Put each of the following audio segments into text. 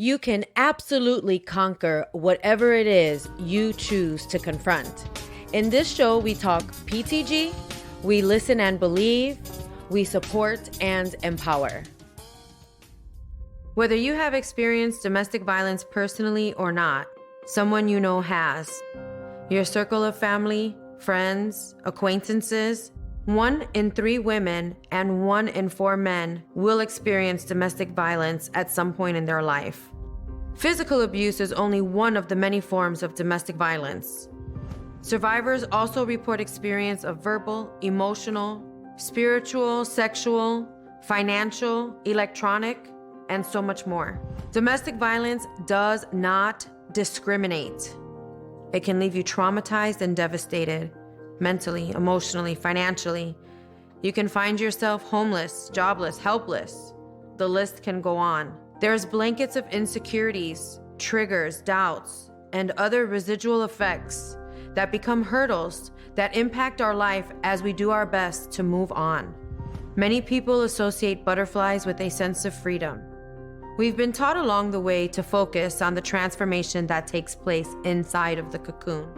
You can absolutely conquer whatever it is you choose to confront. In this show, we talk PTG, we listen and believe, we support and empower. Whether you have experienced domestic violence personally or not, someone you know has. Your circle of family, friends, acquaintances, 1 in 3 women and 1 in 4 men will experience domestic violence at some point in their life. Physical abuse is only one of the many forms of domestic violence. Survivors also report experience of verbal, emotional, spiritual, sexual, financial, electronic, and so much more. Domestic violence does not discriminate. It can leave you traumatized and devastated, mentally, emotionally, financially. You can find yourself homeless, jobless, helpless. The list can go on. There's blankets of insecurities, triggers, doubts, and other residual effects that become hurdles that impact our life as we do our best to move on. Many people associate butterflies with a sense of freedom. We've been taught along the way to focus on the transformation that takes place inside of the cocoon.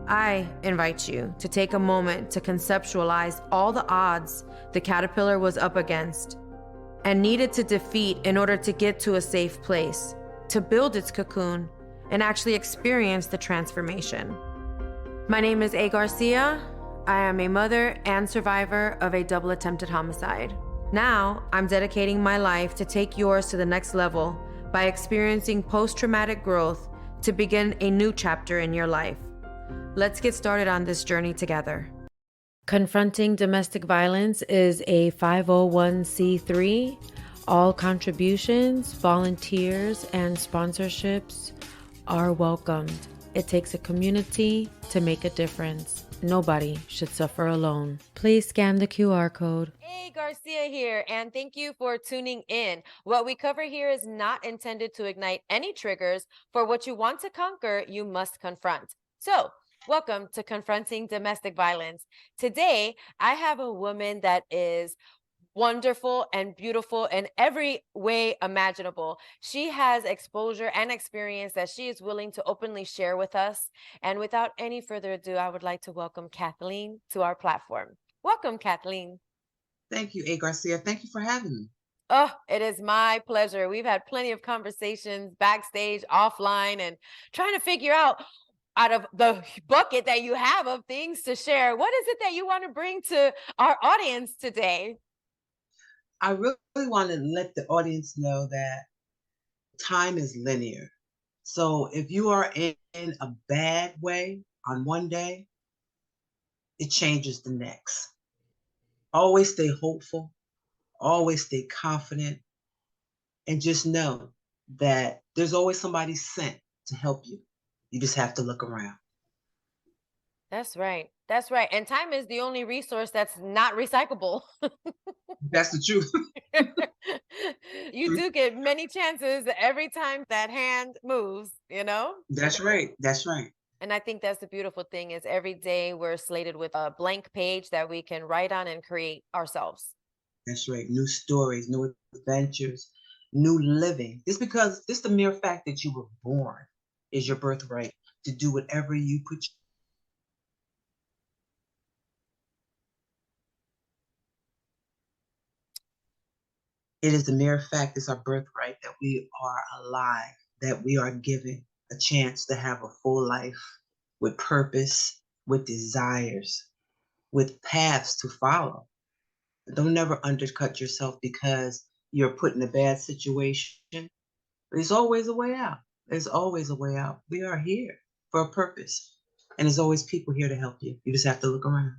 I invite you to take a moment to conceptualize all the odds the caterpillar was up against and needed to defeat in order to get to a safe place, to build its cocoon and actually experience the transformation. My name is A. Garcia. I am a mother and survivor of a double attempted homicide. Now, I'm dedicating my life to take yours to the next level by experiencing post-traumatic growth to begin a new chapter in your life. Let's get started on this journey together. Confronting Domestic Violence is a 501c3. All contributions, volunteers, and sponsorships are welcomed. It takes a community to make a difference. Nobody should suffer alone. Please scan the QR code. Hey, Garcia here, and thank you for tuning in. What we cover here is not intended to ignite any triggers. For what you want to conquer, you must confront. So, welcome to Confronting Domestic Violence. Today, I have a woman that is wonderful and beautiful in every way imaginable. She has exposure and experience that she is willing to openly share with us. And without any further ado, I would like to welcome Kathleen to our platform. Welcome, Kathleen. Thank you, A. Garcia. Thank you for having me. Oh, it is my pleasure. We've had plenty of conversations backstage, offline, and trying to figure out of the bucket that you have of things to share, what is it that you want to bring to our audience today? I really want to let the audience know that time is linear. So if you are in a bad way on one day, it changes the next. Always stay hopeful, always stay confident, and just know that there's always somebody sent to help you. You just have to look around. That's right. That's right. And time is the only resource that's not recyclable. That's the truth. You do get many chances every time that hand moves, you know? That's right. That's right. And I think that's the beautiful thing is every day we're slated with a blank page that we can write on and create ourselves. That's right. New stories, new adventures, new living. Just because just the mere fact that you were born is your birthright to do whatever you put. It is the mere fact, it's our birthright that we are alive, that we are given a chance to have a full life with purpose, with desires, with paths to follow. Don't never undercut yourself because you're put in a bad situation. There's always a way out. There's always a way out. We are here for a purpose. And there's always people here to help you. You just have to look around.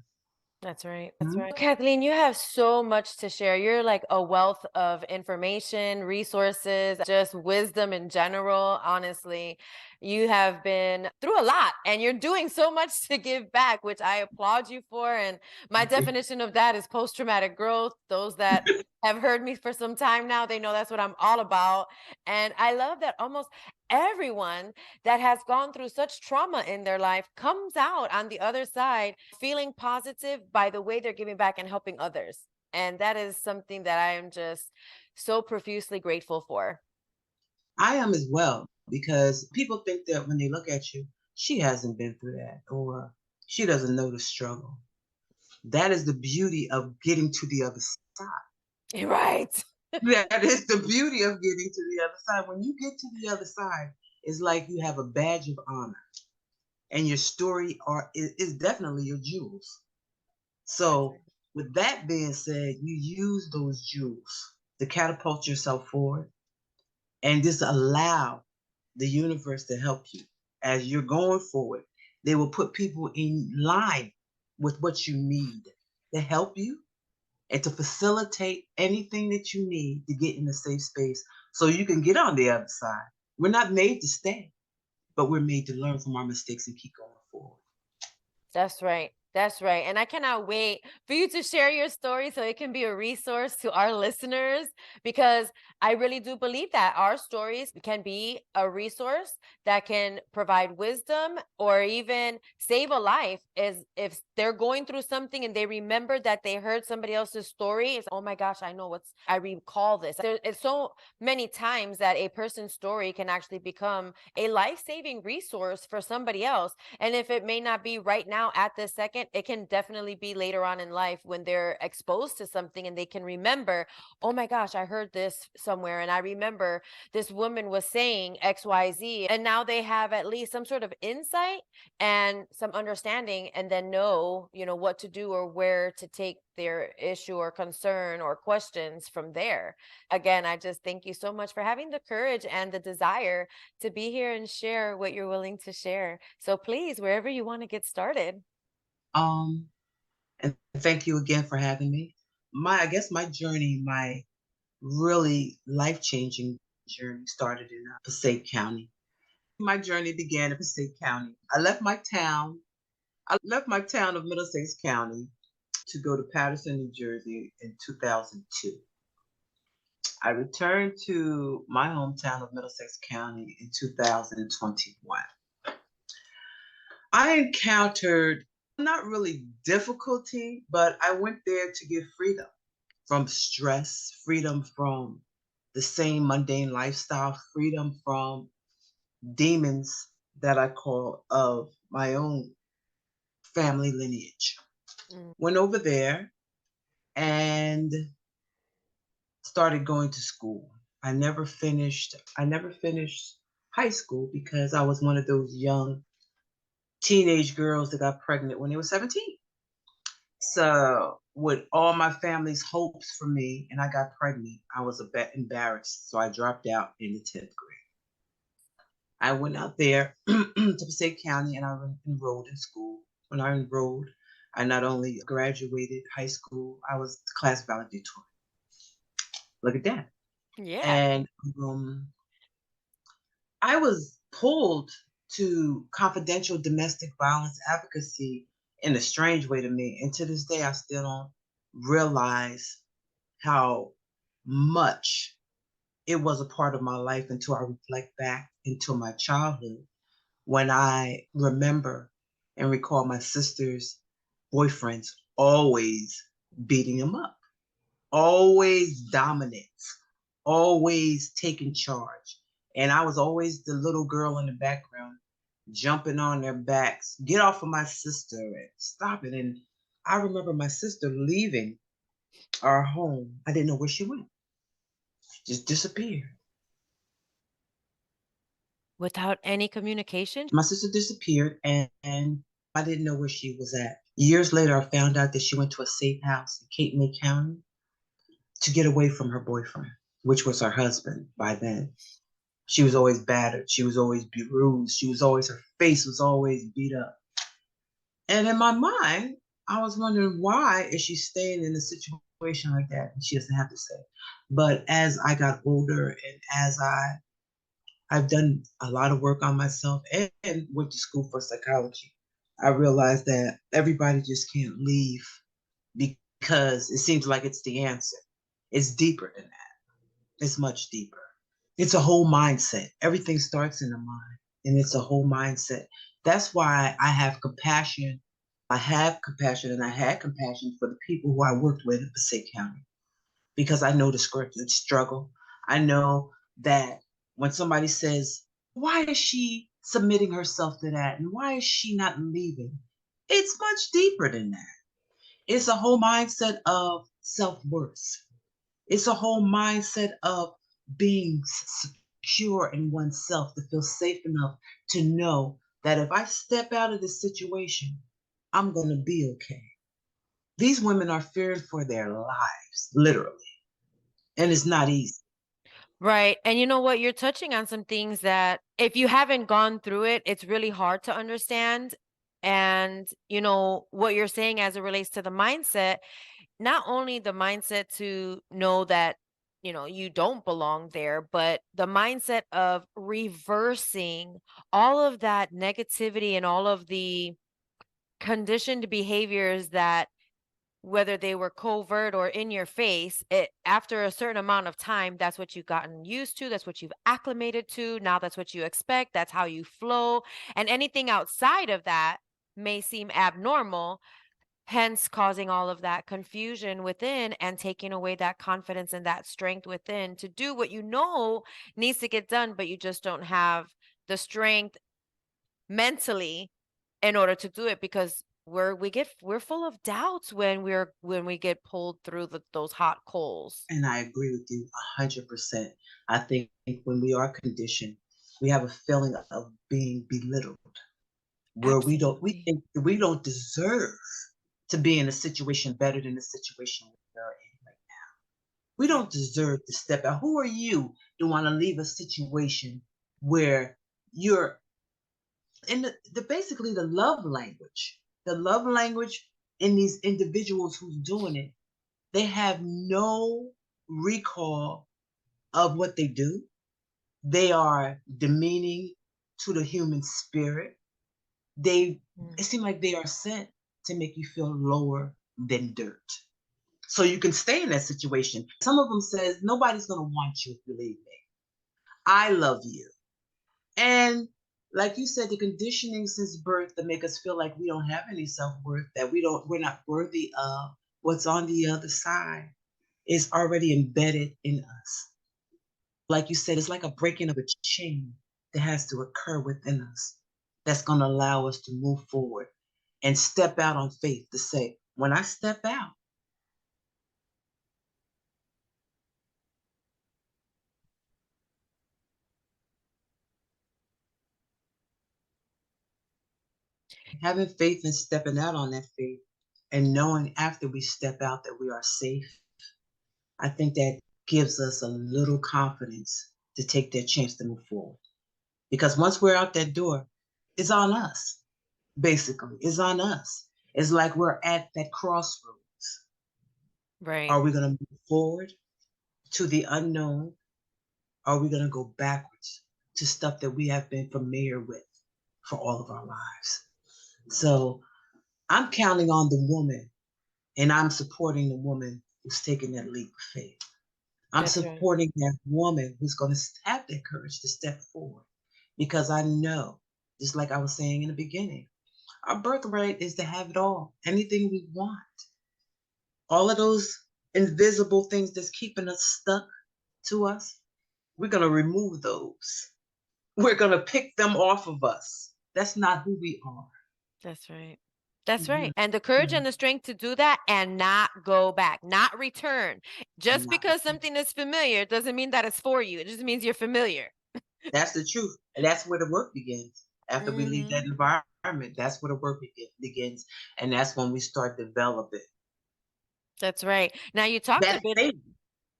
That's right. That's right. Kathleen, you have so much to share. You're like a wealth of information, resources, just wisdom in general. Honestly, you have been through a lot and you're doing so much to give back, which I applaud you for. And my definition of that is post-traumatic growth. Those that have heard me for some time now, they know that's what I'm all about. And I love that almost everyone that has gone through such trauma in their life comes out on the other side feeling positive by the way they're giving back and helping others. And that is something that I am just so profusely grateful for. I am as well, because people think that when they look at you, she hasn't been through that, or she doesn't know the struggle. That is the beauty of getting to the other side. Right. That is the beauty of getting to the other side. When you get to the other side, it's like you have a badge of honor, and your story is definitely your jewels. That's So, with that being said, you use those jewels to catapult yourself forward and just allow the universe to help you as you're going forward. They will put people in line with what you need to help you and to facilitate anything that you need to get in a safe space so you can get on the other side. We're not made to stay, but we're made to learn from our mistakes and keep going forward. That's right. That's right. And I cannot wait for you to share your story so it can be a resource to our listeners, because I really do believe that our stories can be a resource that can provide wisdom or even save a life. Is if they're going through something and they remember that they heard somebody else's story, it's, oh my gosh, I recall this. It's so many times that a person's story can actually become a life-saving resource for somebody else. And if it may not be right now at this second, it can definitely be later on in life when they're exposed to something and they can remember, oh my gosh, I heard this somewhere. And I remember this woman was saying XYZ. And now they have at least some sort of insight and some understanding, and then know, what to do or where to take their issue or concern or questions from there. Again, I just thank you so much for having the courage and the desire to be here and share what you're willing to share. So please, wherever you want to get started. Um, and thank you again for having me. I guess my journey, my really life changing journey started in Passaic County. My journey began in Passaic County. I left my town of Middlesex County to go to Paterson, New Jersey in 2002. I returned to my hometown of Middlesex County in 2021. I encountered not really difficulty, but I went there to get freedom from stress, freedom from the same mundane lifestyle, freedom from demons that I call of my own family lineage. Mm. Went over there and started going to school. I never finished high school because I was one of those young teenage girls that got pregnant when they were 17. So, with all my family's hopes for me, and I got pregnant, I was a bit embarrassed. So, I dropped out in the 10th grade. I went out there to Passaic County and I enrolled in school. When I enrolled, I not only graduated high school, I was class valedictorian. Look at that. Yeah. And I was pulled to confidential domestic violence advocacy in a strange way to me. And to this day, I still don't realize how much it was a part of my life until I reflect back into my childhood when I remember and recall my sister's boyfriends always beating him up, always dominance, always taking charge. And I was always the little girl in the background jumping on their backs, get off of my sister and stop it. And I remember my sister leaving our home. I didn't know where she went. She just disappeared. Without any communication? My sister disappeared and I didn't know where she was at. Years later, I found out that she went to a safe house in Cape May County to get away from her boyfriend, which was her husband by then. She was always battered. She was always bruised. Her face was always beat up. And in my mind, I was wondering, why is she staying in a situation like that? And she doesn't have to say. But as I got older and as I've done a lot of work on myself and went to school for psychology, I realized that everybody just can't leave because it seems like it's the answer. It's deeper than that. It's much deeper. It's a whole mindset. Everything starts in the mind, and it's a whole mindset. That's why I have compassion. I have compassion, and I had compassion for the people who I worked with in Passaic County because I know the struggle. I know that when somebody says, why is she submitting herself to that? And why is she not leaving? It's much deeper than that. It's a whole mindset of self worth. It's a whole mindset of being secure in oneself to feel safe enough to know that if I step out of this situation, I'm going to be okay. These women are fearing for their lives, literally, and it's not easy. Right. And you know what? You're touching on some things that if you haven't gone through it, it's really hard to understand. And, what you're saying as it relates to the mindset, not only the mindset to know that, you don't belong there, but the mindset of reversing all of that negativity and all of the conditioned behaviors that whether they were covert or in your face, it after a certain amount of time, that's what you've gotten used to, that's what you've acclimated to. Now that's what you expect, that's how you flow. And anything outside of that may seem abnormal, hence causing all of that confusion within and taking away that confidence and that strength within to do what needs to get done, but you just don't have the strength mentally in order to do it because we're full of doubts when we get pulled through those hot coals. And I agree with you 100%. I think when we are conditioned, we have a feeling of being belittled, where we Absolutely. think that we don't deserve to be in a situation better than the situation we are in right now. We Yeah. don't deserve to step out. Who are you to want to leave a situation where you're in basically the love language in these individuals who's doing it, they have no recall of what they do. They are demeaning to the human spirit. It Mm. seems like they are sent to make you feel lower than dirt. So you can stay in that situation. Some of them says nobody's gonna want you if you leave me. I love you. And like you said, the conditioning since birth that make us feel like we don't have any self-worth, that we're not worthy of what's on the other side is already embedded in us. Like you said, it's like a breaking of a chain that has to occur within us that's going to allow us to move forward and step out on faith to say, when I step out, having faith and stepping out on that faith and knowing after we step out that we are safe, I think that gives us a little confidence to take that chance to move forward. Because once we're out that door, it's on us, basically. It's on us. It's like we're at that crossroads. Right. Are we going to move forward to the unknown? Or are we going to go backwards to stuff that we have been familiar with for all of our lives? So I'm counting on the woman and I'm supporting the woman who's taking that leap of faith. I'm That's right. supporting that woman who's going to have that courage to step forward because I know, just like I was saying in the beginning, our birthright is to have it all, anything we want. All of those invisible things that's keeping us stuck to us, we're going to remove those. We're going to pick them off of us. That's not who we are. That's right. That's Mhm. right. And the courage Mhm. and the strength to do that and not go back, not return. And Just not because something is familiar doesn't mean that it's for you. It just means you're familiar. That's the truth. And that's where the work begins. After we leave that Mhm. environment, that's where the work begins. And that's when we start developing. That's right. Now you talked a That bit. thing,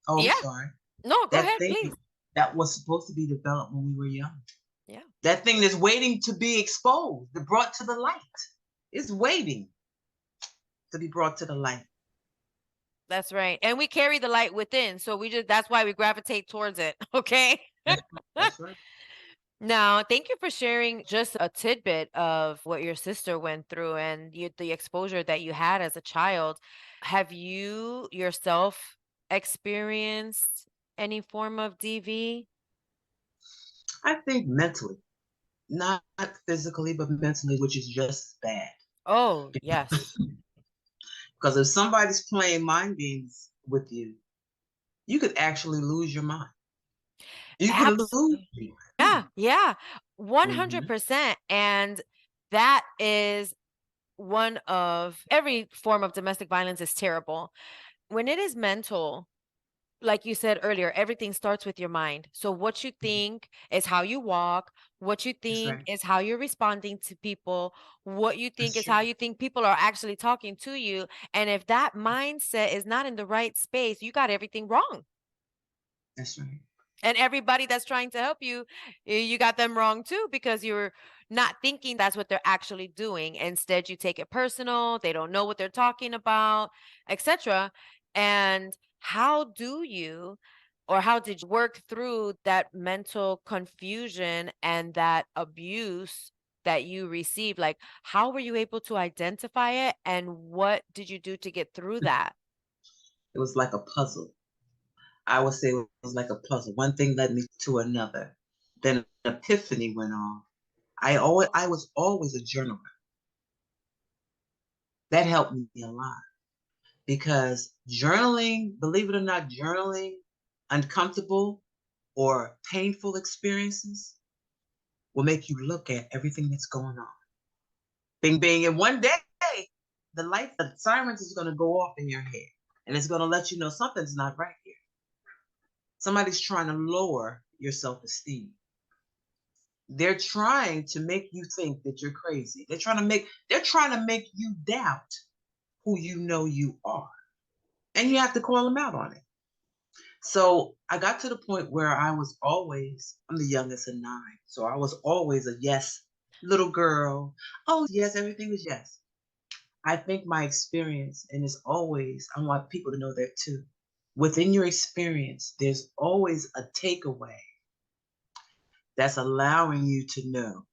oh, I'm Yeah. sorry. No, go That ahead, thing please. that was supposed to be developed when we were young. Yeah. That thing that's waiting to be exposed, to brought to the light. It's waiting to be brought to the light. That's right. And we carry the light within. So that's why we gravitate towards it. Okay. That's right. That's right. Now, thank you for sharing just a tidbit of what your sister went through and the exposure that you had as a child. Have you yourself experienced any form of DV? I think mentally, not physically, but mentally, which is just as bad. Oh, yes. Because if somebody's playing mind games with you could actually lose your mind. You can lose Absolutely. people. Yeah, yeah, Mhm. 100%. And that is one of every form of domestic violence is terrible. When it is mental, like you said earlier, everything starts with your mind. So what you Mhm. think is how you walk, what you That's think right. is how you're responding to people, what you That's think is true. how you think people are actually talking to you. And if that mindset is not in the right space, you got everything wrong. That's right. And everybody that's trying to help you, you got them wrong too, because you're not thinking that's what they're actually doing. Instead, you take it personal, they don't know what they're talking about, etc. And how do you, or how did you work through that mental confusion and that abuse that you received? Like, how were you able to identify it, and what did you do to get through that? It was like a puzzle. I would say it was like a puzzle. One thing led me to another. Then an epiphany went on. I was always a journaler. That helped me a lot because journaling, believe it or not, journaling uncomfortable or painful experiences will make you look at everything that's going on. Bing, bing. And one day, the sirens is going to go off in your head and it's going to let you know something's not right here. Somebody's trying to lower your self esteem. They're trying to make you think that you're crazy. They're trying to make you doubt who you know you are. And you have to call them out on it. So I got to the point where I'm the youngest of nine. So I was always a yes little girl. Oh, yes, everything is yes. I think my experience, and it's always, I want people to know that too. Within your experience, there's always a takeaway that's allowing you to know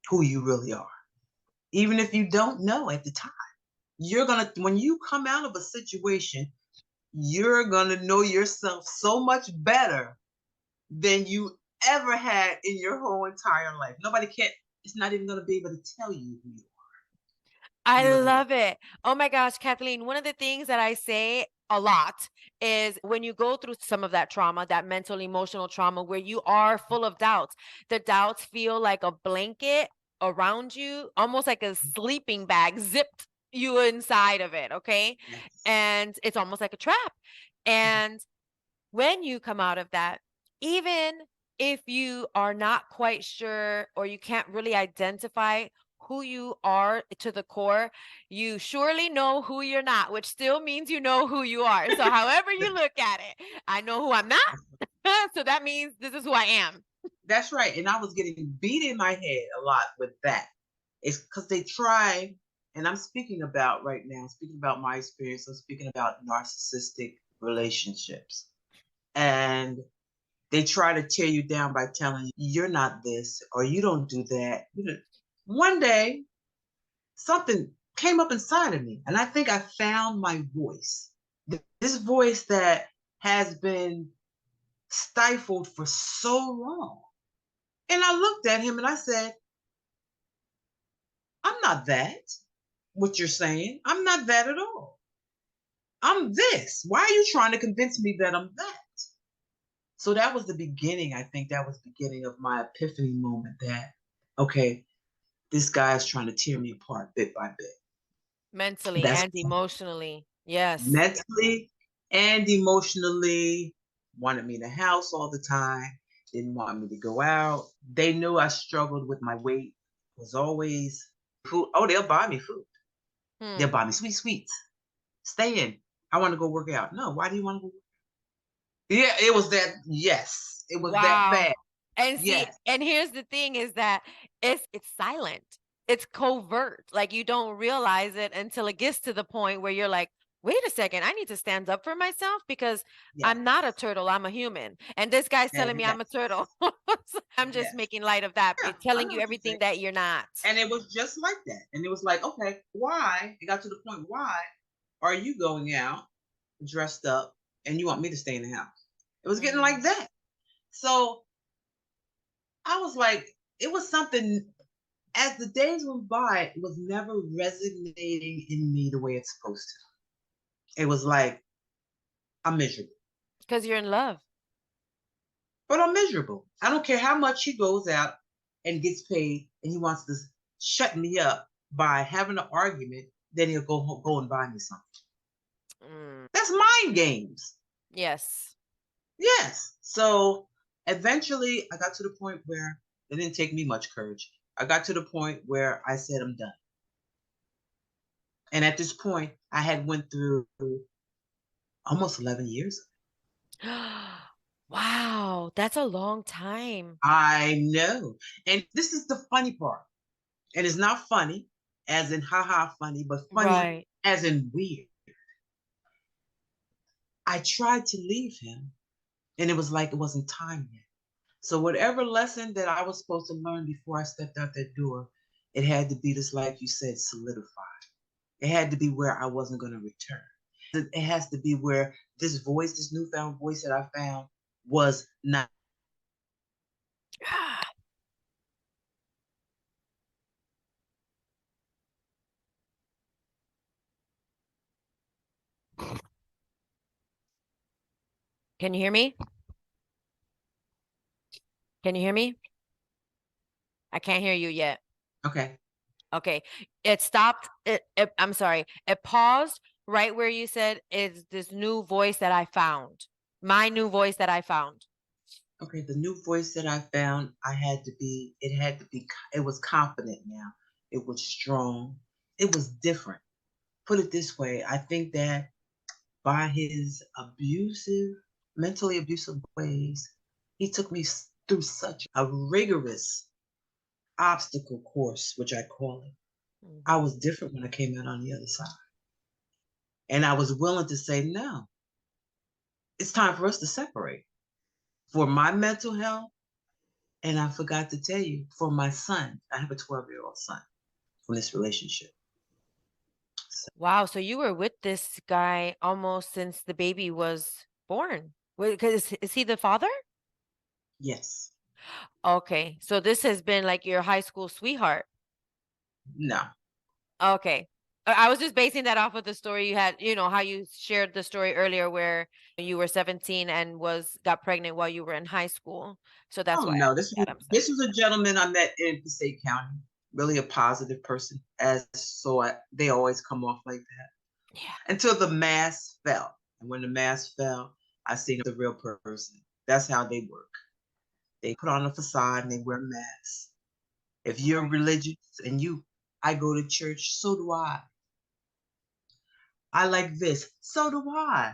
who you really are. Even if you don't know at the time, when you come out of a situation, you're gonna know yourself so much better than you ever had in your whole entire life. Nobody can, it's not even gonna be able to tell you who you are. You I really are. love it. Oh my gosh, Kathleen, one of the things that I say a lot is when you go through some of that trauma, that mental, emotional trauma, where you are full of doubts, the doubts feel like a blanket around you, almost like a sleeping bag zipped you inside of it. Okay. Yes. And it's almost like a trap. And when you come out of that, even if you are not quite sure or you can't really identify who you are to the core, you surely know who you're not, which still means you know who you are. So, however you look at it, I know who I'm not. So, that means this is who I am. That's right. And I was getting beat in my head a lot with that. It's because they try, and I'm speaking about right now, speaking about my experience, I'm speaking about narcissistic relationships. And they try to tear you down by telling you you're not this or you don't do that. One day, something came up inside of me, and I think I found my voice. This voice that has been stifled for so long. And I looked at him and I said, I'm not that, what you're saying. I'm not that at all. I'm this. Why are you trying to convince me that I'm that? So that was the beginning. I think that was the beginning of my epiphany moment that, okay, this guy's trying to tear me apart bit by bit. Mentally That's and emotionally. Yes. mentally and emotionally, wanted me in the house all the time, didn't want me to go out. They knew I struggled with my weight, was always food. Oh, they'll buy me food. They'll Hmm. buy me sweet sweets. Stay in. I want to go work out. No, why do you want to go? Yeah, it was that. Yes, it was that Wow. bad. And see, Yes, and here's the thing is that it's silent. It's covert. Like you don't realize it until it gets to the point where you're like, "Wait a second, I need to stand up for myself because I'm not a yes, turtle, I'm a human." And this guy's telling me I'm a yes, turtle. So I'm just yes. making light of that. Yeah, It's I telling know you what you're saying. everything that you're not. And it was just like that. And it was like, okay, why? It got to the point, why are you going out dressed up and you want me to stay in the house? It was getting like Mm. that. So I was like, it was something, as the days went by, it was never resonating in me the way it's supposed to. It was like, I'm miserable. Because you're in love. but I'm miserable. I don't care how much he goes out and gets paid and he wants to shut me up by having an argument, then he'll go and buy me something. Mm. That's mind games. Yes. Yes. So eventually I got to the point where it didn't take me much courage. I got to the point where I said I'm done. And at this point, I had went through almost 11 years. Wow, that's a long time. I know. And this is the funny part. And it's not funny as in haha funny, but funny Right. as in weird. I tried to leave him and it was like it wasn't time yet. So whatever lesson that I was supposed to learn before I stepped out that door, it had to be just like you said, solidified. It had to be where I wasn't going to return. It has to be where this voice, this newfound voice that I found was not. Can you hear me? Can you hear me? I can't hear you yet. Okay. Okay. It stopped. I'm sorry. It paused right where you said it's this new voice that I found. My new voice that I found. Okay. The new voice that I found, it was confident now. It was strong. It was different. Put it this way, I think that by his mentally abusive ways, he took me through such a rigorous obstacle course, which I call it. I was different when I came out on the other side. And I was willing to say, no, it's time for us to separate for my mental health. And I forgot to tell you, for my son, I have a 12-year-old son from this relationship. Wow. So you were with this guy almost since the baby was born. Because is he the father? Yes. Okay. So this has been like your high school sweetheart. No. Okay. I was just basing that off of the story you had, how you shared the story earlier where you were 17 and got pregnant while you were in high school. So that's Oh why I no. asked that. I'm sorry. This was a gentleman I met in Passaic County. Really a positive person. They always come off like that. Yeah. Until the mask fell. And when the mask fell, I seen the real person. That's how they work. They put on a facade and they wear masks. If you're religious and I go to church, so do I. I like this, so do I.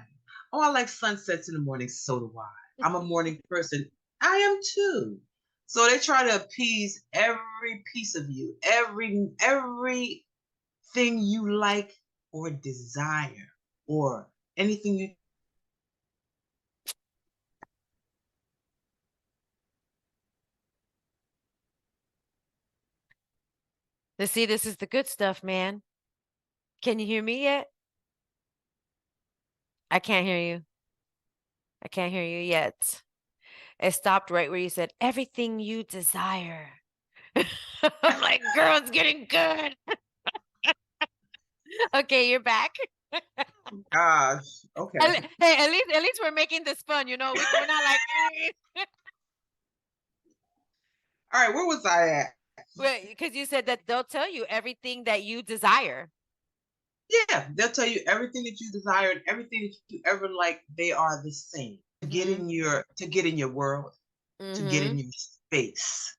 Oh, I like sunsets in the morning, so do I. I'm a morning person. I am too. So they try to appease every piece of you, everything you like or desire, or anything you. See, this is the good stuff, man. Can you hear me yet? I can't hear you. I can't hear you yet. It stopped right where you said everything you desire. I'm like, girl, it's getting good. Okay, you're back. Gosh, okay. Hey, at least we're making this fun, we're not like All right, where was I at? because you said that they'll tell you everything that you desire. Yeah, they'll tell you everything that you desire and everything that you ever like. They are the same. Mm-hmm. To get in your world, to get Mm-hmm. in your space.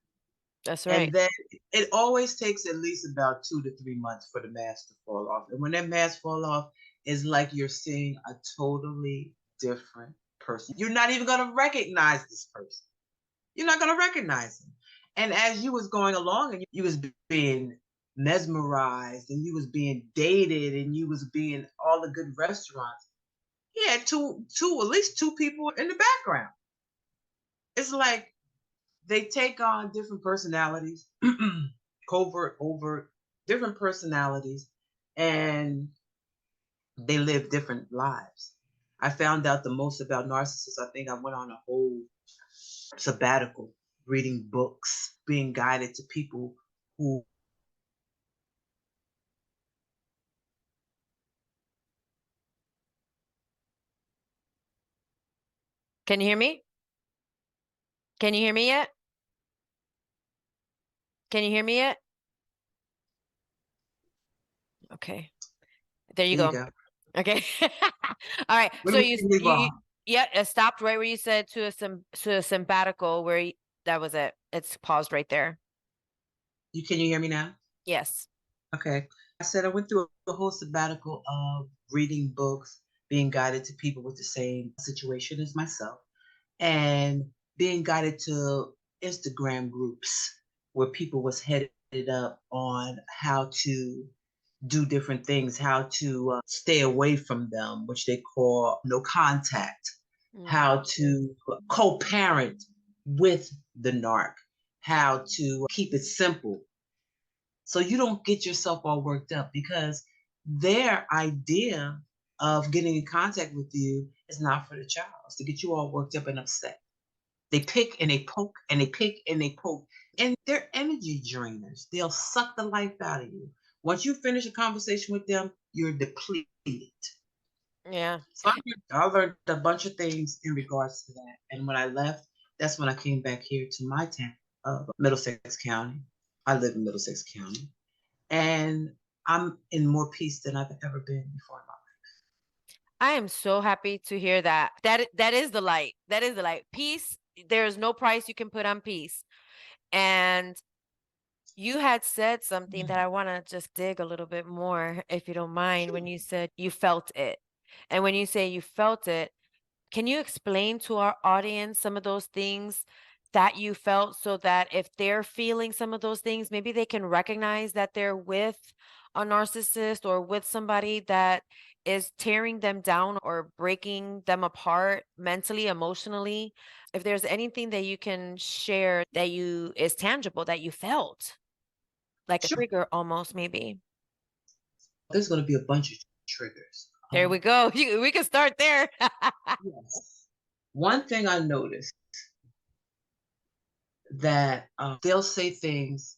That's And right. then it always takes at least about 2 to 3 months for the mask to fall off. And when that mask fall off, it's like you're seeing a totally different person. You're not even going to recognize this person. You're not going to recognize him. And as you was going along and you was being mesmerized and you was being dated and you was being all the good restaurants, he had at least two people in the background. It's like they take on different personalities, covert, overt, different personalities, and they live different lives. I found out the most about narcissists. I think I went on a whole sabbatical reading books, being guided to people who. Can you hear me? Can you hear me yet? Can you hear me yet? Okay. There you There you go. go. Okay. All right. Where So did we leave you off? yeah, it stopped right where you said to a sabbatical where that was it. It's paused right there. Can you hear me now? Yes. Okay. I said I went through a whole sabbatical of reading books, being guided to people with the same situation as myself, and being guided to Instagram groups where people was headed up on how to do different things, how to stay away from them, which they call no contact, Mm. how to co-parent with the narc, how to keep it simple so you don't get yourself all worked up because their idea of getting in contact with you is not for the child. It's to get you all worked up and upset. They pick and they poke and they pick and they poke. And they're energy drainers. They'll suck the life out of you. Once you finish a conversation with them, you're depleted. Yeah. So I learned a bunch of things in regards to that. And when I left, that's when I came back here to my town of Middlesex County. I live in Middlesex County. And I'm in more peace than I've ever been before in my I am so happy to hear that. That is the light. That is the light. Peace, there is no price you can put on peace. And you had said something life. that I want to just dig a little bit more, if you don't mind, when you said you felt it. And when you say you felt it, can you explain to our audience some of those things that you felt so that if they're feeling some of those things, maybe they can recognize that they're with a narcissist or with somebody that is tearing them down or breaking them apart mentally, emotionally? If there's anything that you can share that you is tangible that you felt, like a Sure. trigger almost maybe. There's going to be a bunch of triggers. There we go. We can start there. Yes. One thing I noticed that they'll say things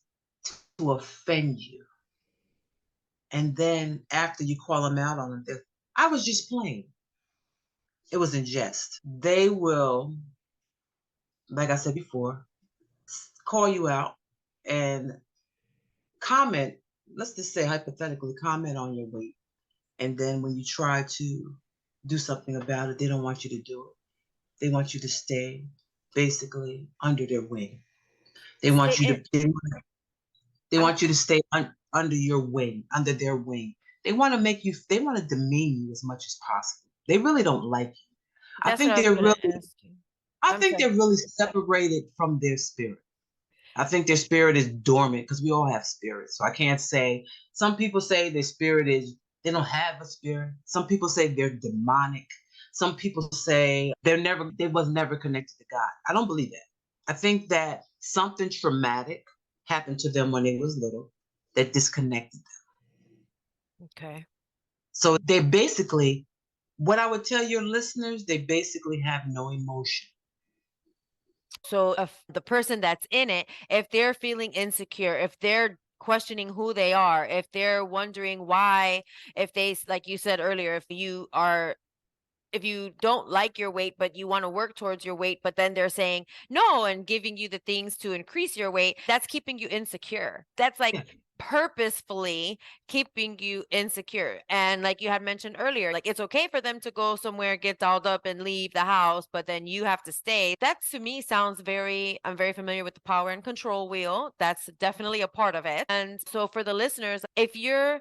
to offend you. And then after you call them out on it, I was just playing. It was in jest. They will, like I said before, call you out and comment. Let's just say hypothetically, comment on your weight. And then when you try to do something about it, they don't want you to do it. They want you to stay basically under their wing. They Stay want you in. to they I'm want you to stay under your wing, under their wing. They want to make you. They want to demean you as much as possible. They really don't like you. I That's what think I was they're gonna really. ask you. I I'm think sorry. they're really separated from their spirit. I think their spirit is dormant because we all have spirits. So I can't say. Some people say their spirit is. They don't have a spirit. Some people say they're demonic. Some people say they was never connected to God. I don't believe that. I think that something traumatic happened to them when they was little that disconnected them. Okay. So they basically, what I would tell your listeners, they basically have no emotion. So if the person that's in it, if they're feeling insecure, if they're questioning who they are, if they're wondering why, if like you said earlier, if you don't like your weight, but you want to work towards your weight, but then they're saying no and giving you the things to increase your weight, that's keeping you insecure. That's like Yeah, purposefully keeping you insecure. And like you had mentioned earlier, like it's okay for them to go somewhere, get dolled up and leave the house, but then you have to stay. That to me sounds I'm very familiar with the power and control wheel. That's definitely a part of it. And so for the listeners, if you're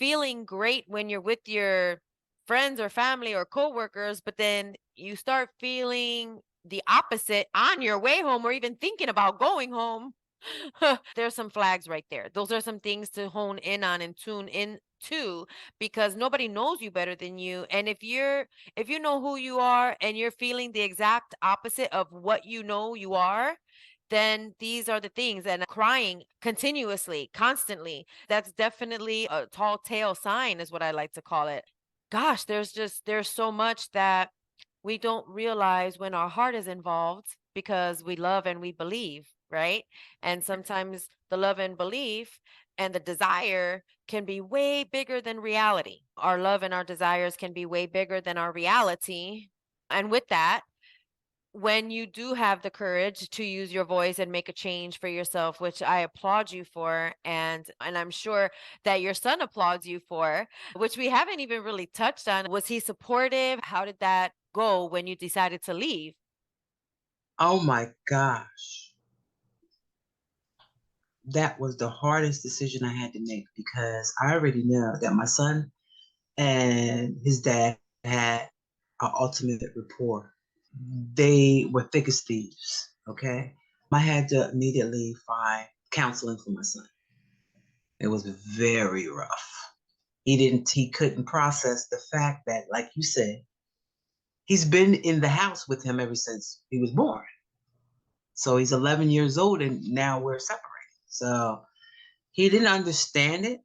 feeling great when you're with your friends or family or coworkers, but then you start feeling the opposite on your way home or even thinking about going home, there's some flags right there. Those are some things to hone in on and tune in to because nobody knows you better than you. And if you know who you are and you're feeling the exact opposite of what you know you are, then these are the things. And crying continuously, constantly, that's definitely a tall tale sign, is what I like to call it. Gosh, there's so much that we don't realize when our heart is involved because we love and we believe, right? And sometimes the love and belief and the desire can be way bigger than reality. Our love and our desires can be way bigger than our reality. And with that, when you do have the courage to use your voice and make a change for yourself, which I applaud you for, and I'm sure that your son applauds you for, which we haven't even really touched on. Was he supportive? How did that go when you decided to leave? Oh my gosh. That was the hardest decision I had to make because I already know that my son and his dad had an ultimate rapport. They were thick as thieves, okay? I had to immediately find counseling for my son. It was very rough. He couldn't process the fact that, like you said, he's been in the house with him ever since he was born. So he's 11 years old and now we're separated. So he didn't understand it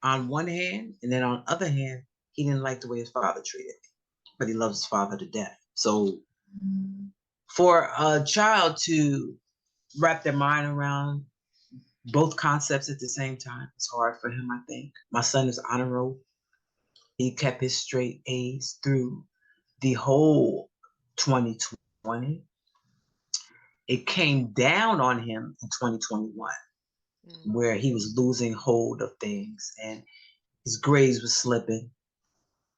on one hand, and then on the other hand, he didn't like the way his father treated me, but he loves his father to death. So for a child to wrap their mind around both concepts at the same time, it's hard for him, I think. My son is honor roll. He kept his straight A's through the whole 2020. It came down on him in 2021, where he was losing hold of things and his grades were slipping.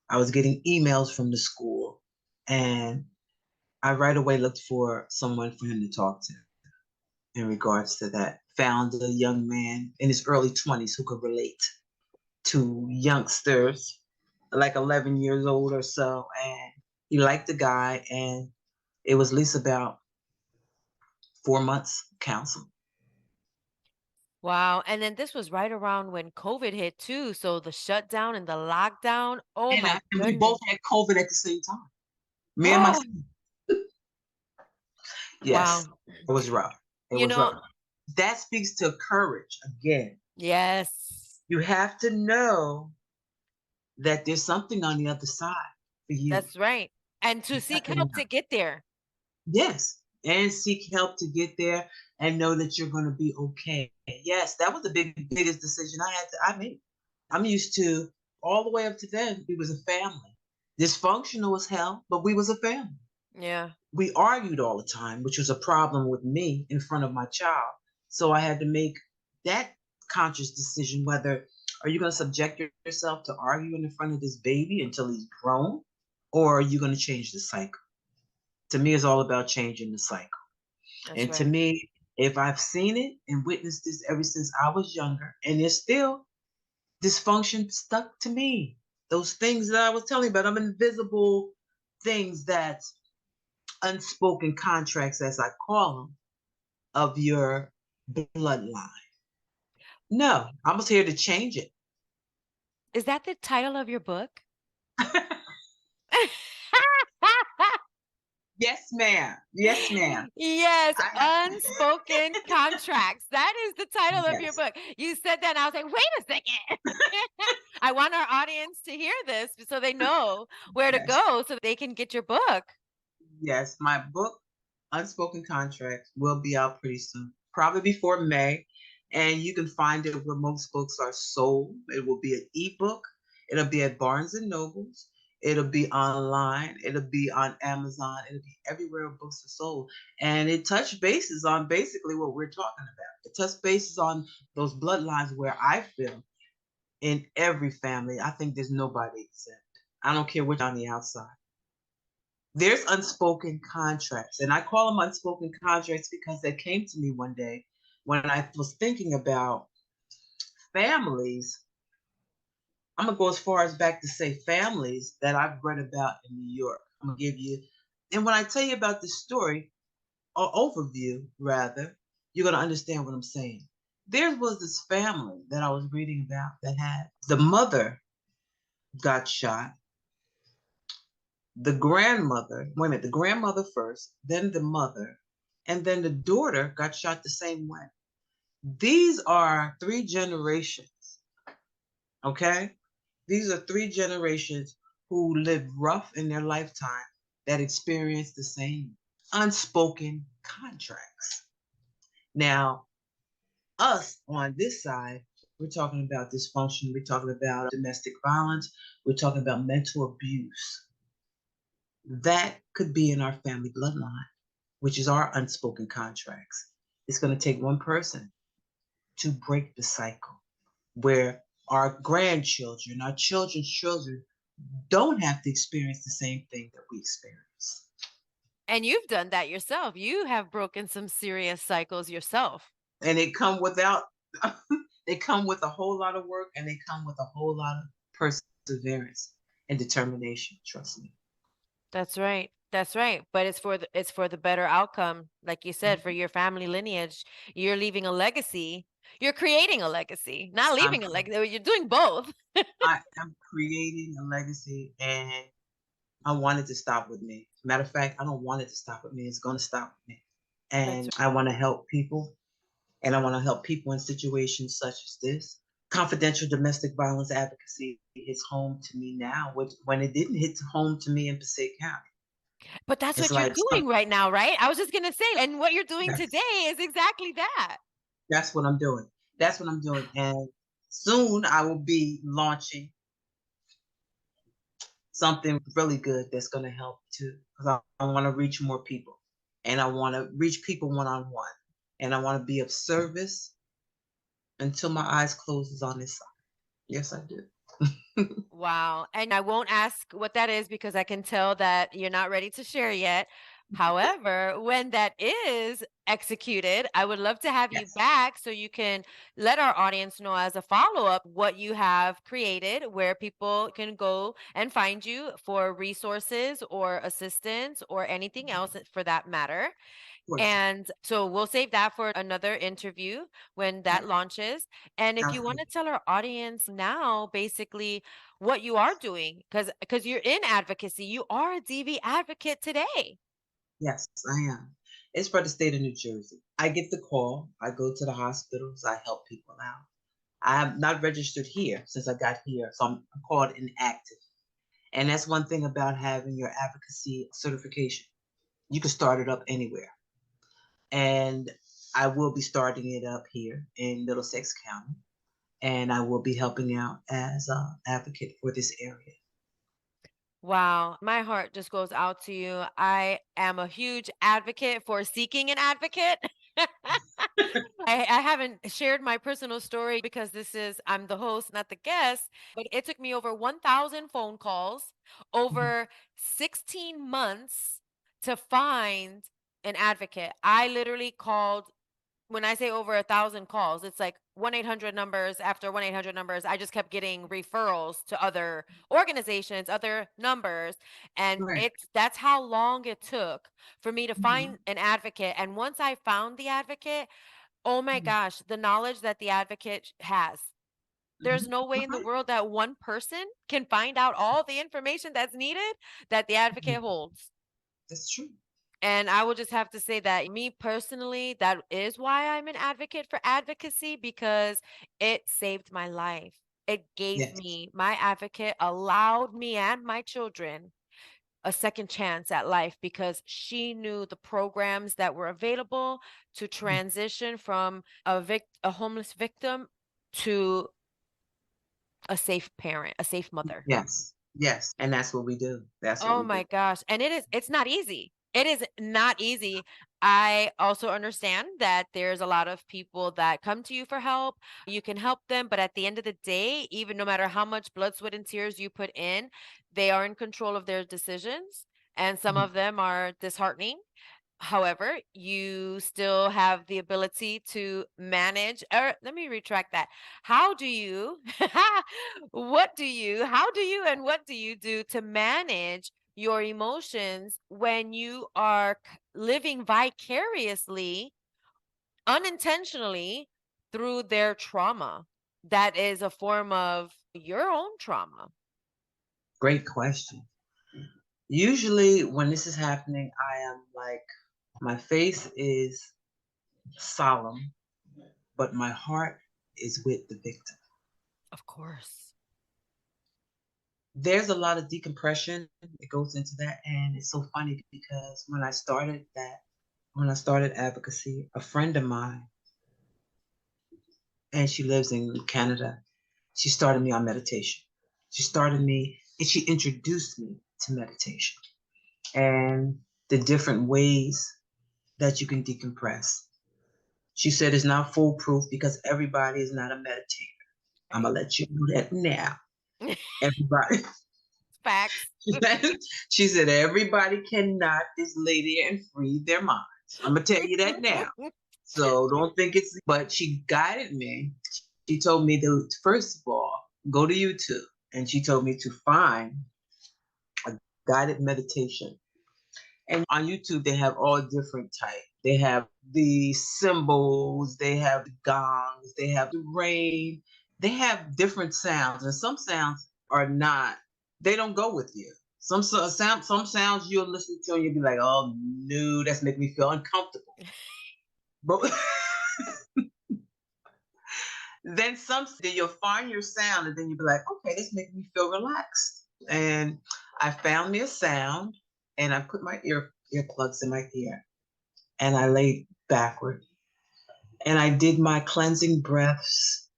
I was getting emails from the school, and I right away looked for someone for him to talk to in regards to that. Found a young man in his early 20s who could relate to youngsters, like 11 years old or so. And he liked the guy, and it was at least about 4 months counseling. Wow. And then this was right around when COVID hit too. So the shutdown and the lockdown. Oh my And we goodness. both had COVID at the same time. Me and my Oh, son. Yes, wow. it was rough. It You was know, rough. That speaks to courage again. yes, You have to know that there's something on the other side for you. that's right. And to You have seek to know. help to get there. Yes, and seek help to get there and know that you're going to be okay. Yes, that was the biggest decision I made. I'm used to all the way up to then, we was a family. Dysfunctional as hell, but we was a family. Yeah. We argued all the time, which was a problem with me in front of my child. So I had to make that conscious decision whether are you going to subject yourself to arguing in front of this baby until he's grown, or are you going to change the cycle? To me, it's all about changing the cycle. That's And to right. me, if I've seen it and witnessed this ever since I was younger, and there's still dysfunction stuck to me, those things that I was telling you about, I'm invisible things that unspoken contracts, as I call them, of your bloodline. No, I was here to change it. Is that the title of your book? Yes, ma'am. Yes, ma'am. Yes, I have. Unspoken Contracts. That is the title of your Yes, book. You said that, and I was like, wait a second. I want our audience to hear this so they know where to yes, go so they can get your book. yes. My book, Unspoken Contracts, will be out pretty soon, probably before May. And you can find it where most books are sold. It will be an ebook. It'll be at Barnes and Nobles. It'll be online. It'll be on Amazon. It'll be everywhere books are sold. And it touched bases on basically what we're talking about. It touched bases on those bloodlines where I feel in every family, I think there's nobody exempt. I don't care which on the outside. There's unspoken contracts, and I call them unspoken contracts because they came to me one day when I was thinking about families. I'm gonna go as far as back to say families that I've read about in New York. I'm gonna give you, and when I tell you about this story, or overview rather, you're gonna understand what I'm saying. There was this family that I was reading about that had the mother got shot, the grandmother, wait a minute, the grandmother first, then the mother, and then the daughter got shot the same way. These are three generations, okay? These are three generations who lived rough in their lifetime that experienced the same unspoken contracts. Now, us on this side, we're talking about dysfunction, we're talking about domestic violence, we're talking about mental abuse. That could be in our family bloodline, which is our unspoken contracts. It's going to take one person to break the cycle where our grandchildren, our children's children, don't have to experience the same thing that we experience. And you've done that yourself. You have broken some serious cycles yourself. And they come without, they come with a whole lot of work, and they come with a whole lot of perseverance and determination. Trust me. That's right. That's right. But it's for the better outcome. Like you said, for Mhm. your family lineage, you're leaving a legacy. You're creating a legacy, not I'm, leaving a legacy. You're doing both. I am creating a legacy, and I want it to stop with me. Matter of fact, I don't want it to stop with me. It's going to stop with me. That's And I want to help people, and I want to help people in situations such as this. Confidential domestic violence advocacy hits home to me now, which when it didn't hit home to me in Passaic County. but that's It's what you're like doing right now, right? I was just gonna say, and what you're doing that's, today is exactly that. that's what I'm doing. That's what I'm doing. And soon I will be launching something really good that's going to help too. Because I want to reach more people, and I want to reach people one on one, and I want to be of service until my eyes closes on this side. Yes, I do. Wow. And I won't ask what that is because I can tell that you're not ready to share yet. However, when that is executed, I would love to have you Yes. back so you can let our audience know as a follow up what you have created, where people can go and find you for resources or assistance or anything else for that matter. Of course. And so we'll save that for another interview when that Yep. launches. And if Sounds you want good. to tell our audience now, basically what you are doing, because you're in advocacy, you are a DV advocate today. Yes, I am. It's for the state of New Jersey. I get the call. I go to the hospitals. I help people out. I'm not registered here since I got here, so I'm called inactive. And that's one thing about having your advocacy certification. You can start it up anywhere. And I will be starting it up here in Middlesex County, and I will be helping out as an advocate for this area. Wow, my heart just goes out to you. I am a huge advocate for seeking an advocate. I haven't shared my personal story because I'm the host, not the guest, but it took me over 1,000 phone calls, Mhm. over 16 months to find an advocate. I literally called, when I say over 1,000 calls, it's like 1-800 numbers after 1-800 numbers. I just kept getting referrals to other organizations, other numbers, and Right. that's how long it took for me to find Mhm. an advocate. And once I found the advocate, oh my Mhm. gosh, the knowledge that the advocate has. There's Mhm. no way in the Right. world that one person can find out all the information that's needed that the advocate Mhm. holds. That's true. And I will just have to say that me personally, that is why I'm an advocate for advocacy because it saved my life. It gave Yes. me, my advocate allowed me and my children a second chance at life because she knew the programs that were available to Mhm. transition from a homeless victim to a safe parent, a safe mother. Yes. Yes. And that's what we do. That's what Oh we my do. gosh. And it's not easy. It is not easy. I also understand that there's a lot of people that come to you for help. You can help them, but at the end of the day, even no matter how much blood, sweat, and tears you put in, they are in control of their decisions. And some Mhm. of them are disheartening. However, you still have the ability to manage, or let me retract that. How do you, how do you, and what do you do to manage your emotions when you are living vicariously, unintentionally through their trauma? That is a form of your own trauma. Great question. Usually, when this is happening, I am like, my face is solemn, but my heart is with the victim. Of course. There's a lot of decompression that goes into that, and it's so funny because when I started advocacy, a friend of mine, and she lives in Canada, she started me on meditation. She started me, and she introduced me to meditation. and the different ways that you can decompress. She said it's not foolproof because everybody is not a meditator. I'm Right. gonna let you know that now. Everybody. Facts. She said everybody cannot just lay there and free their minds. I'm gonna tell you that now. So don't think it's. But she guided me. She told me to first of all go to YouTube, and she told me to find a guided meditation. And on YouTube, they have all different types. They have the cymbals, they have the gongs, they have the rain, they have different sounds, and some sounds are not. They don't go with you. Some sounds you'll listen to and you'll be like, "Oh no, that's making me feel uncomfortable." But then you'll find your sound, and then you'll be like, "Okay, this makes me feel relaxed." And I found me a sound, and I put my earplugs in my ear, and I laid backward and I did my cleansing breaths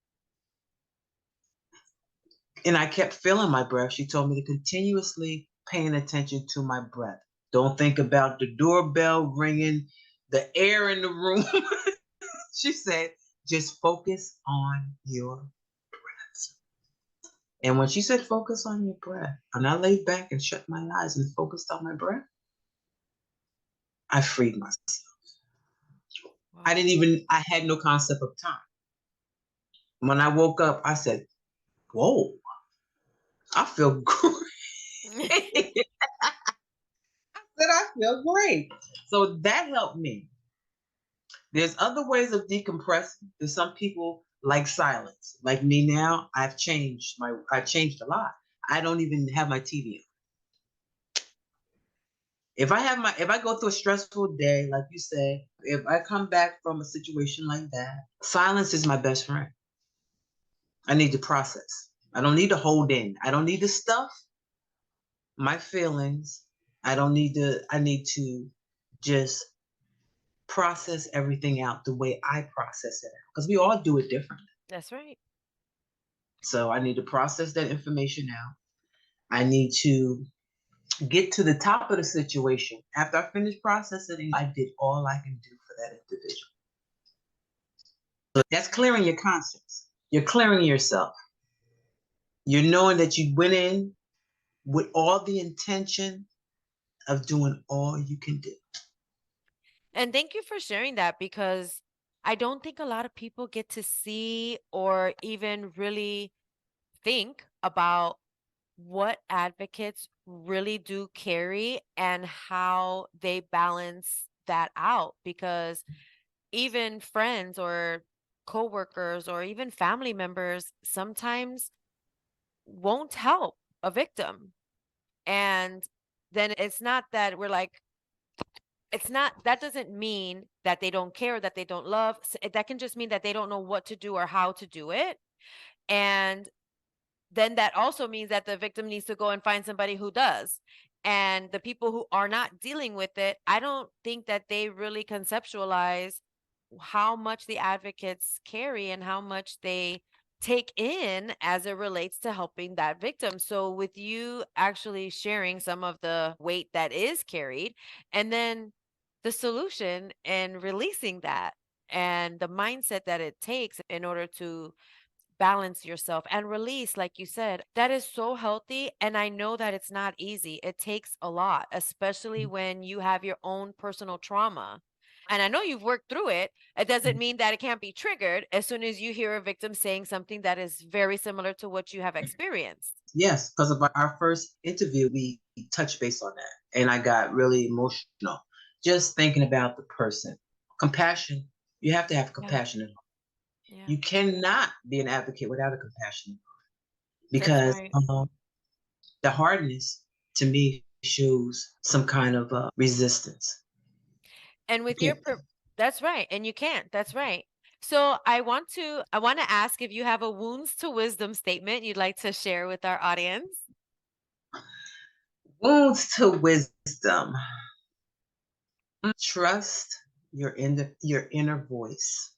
and I kept feeling my breath. She told me to continuously paying attention to my breath. Don't think about the doorbell ringing, the air in the room. She said, just focus on your breath. And when she said focus on your breath, and I laid back and shut my eyes and focused on my breath, I freed myself. Wow. I had no concept of time. When I woke up, I said, whoa, I feel great. Said I feel great. So that helped me. There's other ways of decompressing. There's some people like silence. Like me now, I changed a lot. I don't even have my TV on. If I go through a stressful day, like you said, if I come back from a situation like that, silence is my best friend. I need to process. I don't need to hold in. I don't need to stuff my feelings. I need to just process everything out the way I process it out because we all do it differently. That's right. So I need to process that information out. I need to get to the top of the situation. After I finish processing, I did all I can do for that individual. So that's clearing your conscience. You're clearing yourself. You're knowing that you went in with all the intention of doing all you can do. And thank you for sharing that because I don't think a lot of people get to see or even really think about what advocates really do carry and how they balance that out because even friends or coworkers or even family members sometimes won't help a victim. And then it's not that we're like, it's not, that doesn't mean that they don't care, that they don't love. That can just mean that they don't know what to do or how to do it. And then that also means that the victim needs to go and find somebody who does. And the people who are not dealing with it, I don't think that they really conceptualize how much the advocates carry and how much they take in as it relates to helping that victim. So, with you actually sharing some of the weight that is carried, and then the solution and releasing that and the mindset that it takes in order to balance yourself and release, like you said, that is so healthy. And I know that it's not easy. It takes a lot, especially when you have your own personal trauma. And I know you've worked through it. It doesn't mean that it can't be triggered as soon as you hear a victim saying something that is very similar to what you have experienced. Yes, because of our first interview, we touched base on that, and I got really emotional just thinking about the person. Compassion. You have to have Yeah. compassion in heart. Yeah. You cannot be an advocate without a compassion That's because right. the hardness to me shows some kind of resistance. And You with your can't. that's right. And you can't. That's right. So I want to ask if you have a wounds to wisdom statement you'd like to share with our audience. Wounds to wisdom. Trust your inner voice.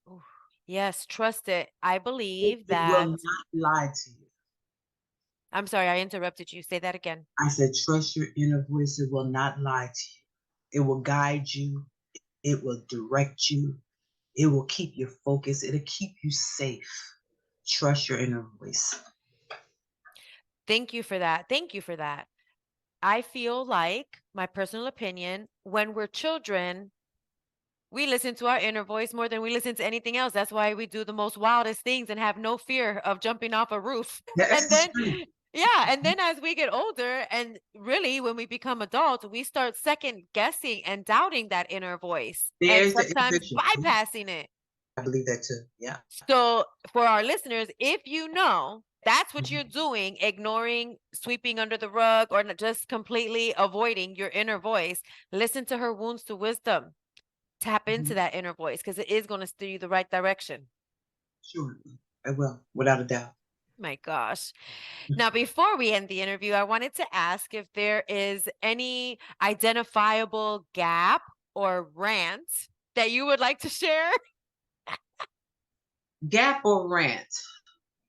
Ooh, yes, trust it. I It, believe it will that not lie to you. I'm sorry, I interrupted you. Say that again. I said, trust your inner voice. It will not lie to you. It will guide you. It will direct you. It will keep you focused. It'll keep you safe. Trust your inner voice. Thank you for that. Thank you for that. I feel like, my personal opinion, when we're children, we listen to our inner voice more than we listen to anything else. That's why we do the most wildest things and have no fear of jumping off a roof. That's And the then, truth. yeah, and then as we get older and really when we become adults, we start second guessing and doubting that inner voice and There's the sometimes individual. bypassing it. I believe that too. Yeah. So, for our listeners, if you know that's what you're Mhm. doing, ignoring, sweeping under the rug, or just completely avoiding your inner voice, listen to her wounds to wisdom. Tap into Mhm. that inner voice because it is going to steer you the right direction. Sure. I will, without a doubt. My gosh. Now, before we end the interview, I wanted to ask if there is any identifiable gap or rant that you would like to share. Gap or rant?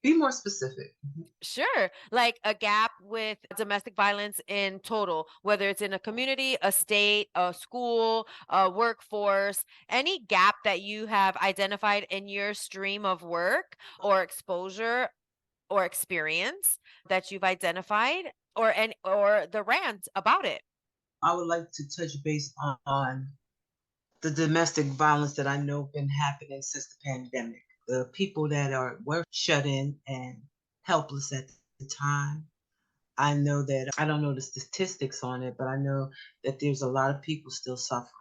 Be more specific. Sure. Like a gap with domestic violence in total, whether it's in a community, a state, a school, a workforce, any gap that you have identified in your stream of work or exposure or experience that you've identified or the rant about it. I would like to touch base on the domestic violence that I know been happening since the pandemic. The people that were shut in and helpless at the time. I know that I don't know the statistics on it, but I know that there's a lot of people still suffering.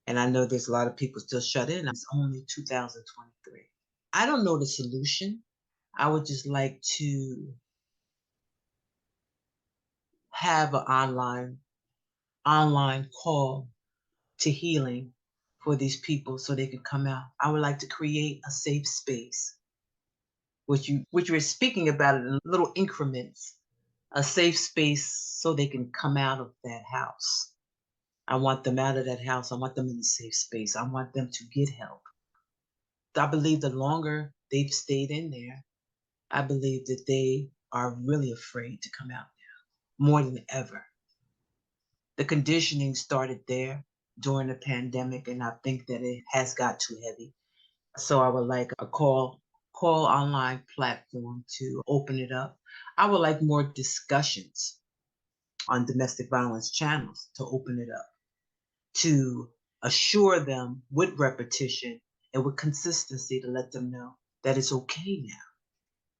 And I know there's a lot of people still shut in. It's only 2023. I don't know the solution. I would just like to have an online call to healing for these people so they can come out. I would like to create a safe space, which we're speaking about it in little increments, a safe space so they can come out of that house. I want them out of that house. I want them in a safe space. I want them to get help. I believe the longer they've stayed in there, I believe that they are really afraid to come out now more than ever. The conditioning started there during the pandemic, and I think that it has got too heavy. So I would like a call online platform to open it up. I would like more discussions on domestic violence channels to open it up, to assure them with repetition and with consistency to let them know that it's okay now.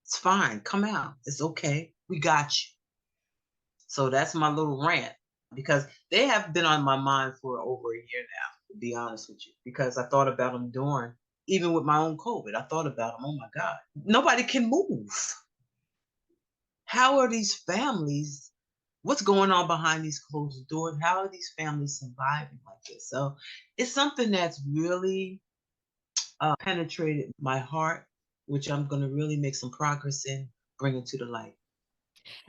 It's fine. Come out. It's okay. We got you. So that's my little rant because they have been on my mind for over a year now, to be honest with you, because I thought about them during, even with my own COVID, I thought about them. Oh my God, nobody can move. How are these families? What's going on behind these closed doors? How are these families surviving like this? So it's something that's really penetrated my heart, which I'm going to really make some progress in bringing to the light.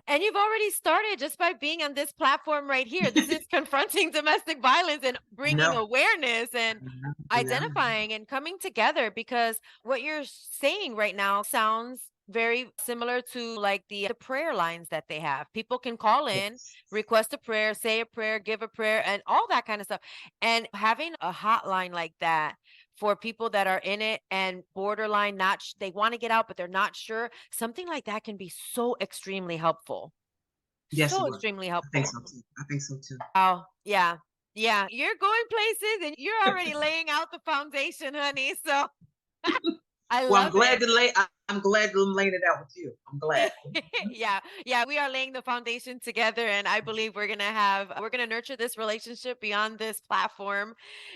And you've already started just by being on this platform right here. This is confronting domestic violence and I bringing know. awareness and I know. identifying and coming together because what you're saying right now sounds very similar to like the prayer lines that they have. People can call in, Yes. request a prayer, say a prayer, give a prayer, and all that kind of stuff. And having a hotline like that for people that are in it and borderline not they want to get out but they're not sure, something like that can be so extremely helpful. Yes, it So will. extremely I think helpful. so too. I think so too. Oh, yeah. Yeah, you're going places and you're already laying out the foundation, honey. So I Well, I'm love glad it. to lay. I'm glad to lay it out with you. I'm glad. Yeah, yeah, we are laying the foundation together, and I believe we're gonna nurture this relationship beyond this platform.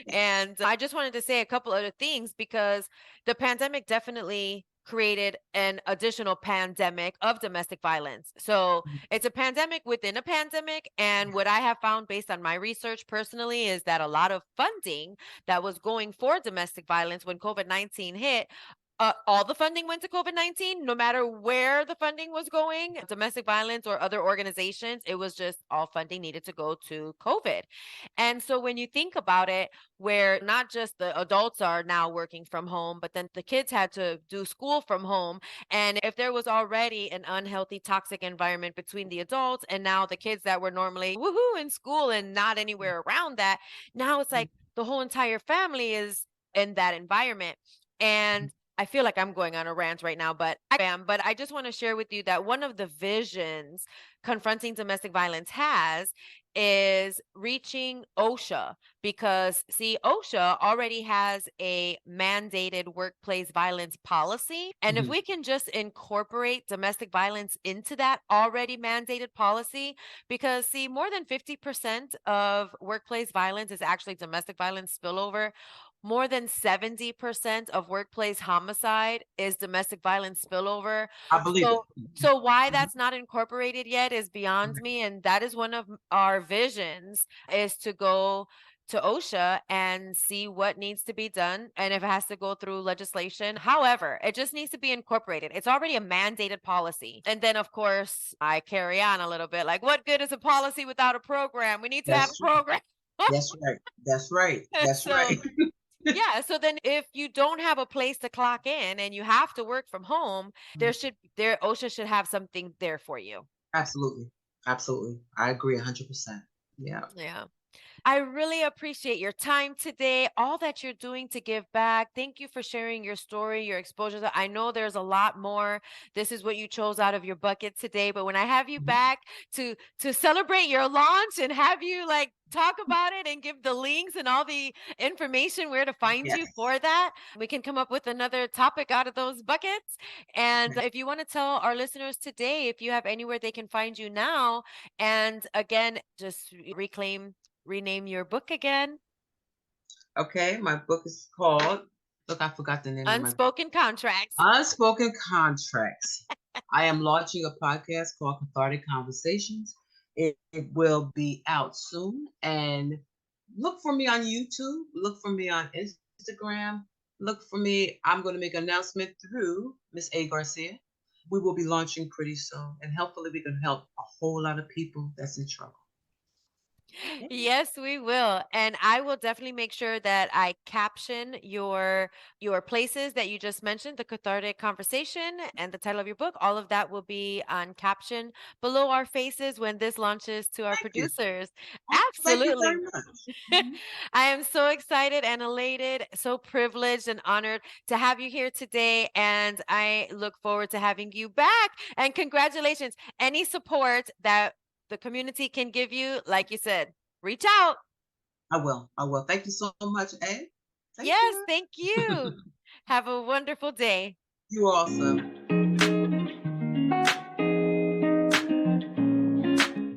And I just wanted to say a couple other things because the pandemic definitely created an additional pandemic of domestic violence. So it's a pandemic within a pandemic. And what I have found based on my research personally is that a lot of funding that was going for domestic violence when COVID-19 hit All the funding went to COVID-19, no matter where the funding was going, domestic violence or other organizations, it was just all funding needed to go to COVID. And so when you think about it, where not just the adults are now working from home, but then the kids had to do school from home. And if there was already an unhealthy, toxic environment between the adults and now the kids that were normally woohoo in school and not anywhere around that, now it's like the whole entire family is in that environment. And I feel like I'm going on a rant right now, but I am. But I just want to share with you that one of the visions Confronting Domestic Violence has is reaching OSHA, because see, OSHA already has a mandated workplace violence policy. And if Mhm. we can just incorporate domestic violence into that already mandated policy, because see, more than 50% of workplace violence is actually domestic violence spillover. More than 70% of workplace homicide is domestic violence spillover. I believe it. So so why Mhm. that's not incorporated yet is beyond Right. me, and that is one of our visions, is to go to OSHA and see what needs to be done and if it has to go through legislation. However, it just needs to be incorporated. It's already a mandated policy. And then of course, I carry on a little bit like, what good is a policy without a program? We need to have a That's true. program. That's right. That's right. That's So right. yeah, so then if you don't have a place to clock in and you have to work from home, there OSHA should have something there for you. Absolutely. Absolutely. I agree 100%. Yeah. Yeah. I really appreciate your time today, all that you're doing to give back. Thank you for sharing your story, your exposures. I know there's a lot more. This is what you chose out of your bucket today, but when I have you Mhm. back to celebrate your launch and have you like talk about it and give the links and all the information where to find you Yes. for that, we can come up with another topic out of those buckets. And Okay. if you want to tell our listeners today if you have anywhere they can find you now, and again, just rename your book again. Okay. My book is called, look, I forgot the name of my book. Unspoken Contracts. Unspoken Contracts. I am launching a podcast called Cathartic Conversations. It will be out soon. And look for me on YouTube. Look for me on Instagram. Look for me. I'm going to make an announcement through Miss A. Garcia. We will be launching pretty soon. And hopefully we can help a whole lot of people that's in trouble. Yeah. Yes, we will. And I will definitely make sure that I caption your places that you just mentioned, the cathartic conversation and the title of your book. All of that will be on caption below our faces when this launches to our Thank you. producers. Oh, thank you Absolutely. very much. Mhm. I am so excited and elated, so privileged and honored to have you here today. And I look forward to having you back. And congratulations. Any support that the community can give you, like you said, reach out. I will. I will. Thank you so much, Ed. Thank Yes, you. thank you. Have a wonderful day. You also.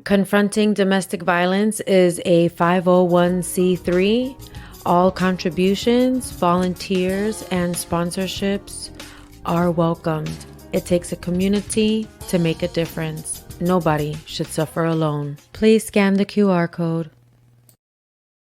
Confronting Domestic Violence is a 501c3. All contributions, volunteers, and sponsorships are welcomed. It takes a community to make a difference. Nobody should suffer alone. Please scan the QR code.